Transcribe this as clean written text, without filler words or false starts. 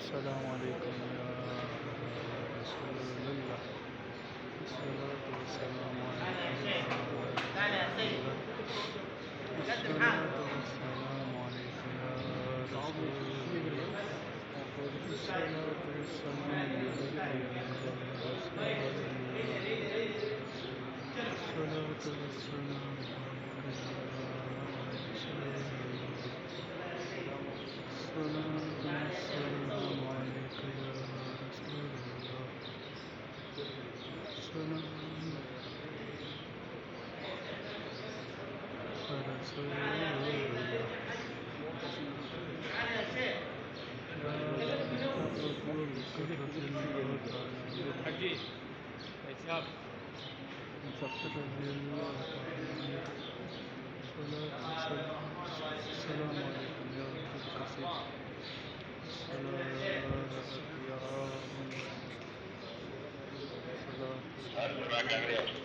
السلام عليكم يا رسول الله. الصلاة والسلام عليكم يا رسول الله. الصلاة والسلام عليكم يا رسول الله. الصلاة والسلام عليك يا رسول الله. الصلاة والسلام عليك يا رسول الله. الصلاة والسلام عليك يا رسول الله. السلام على رسول الله. حجي إسحاق رضي الله تعالى. السلام عليكم يا رب الكثير. السلام يا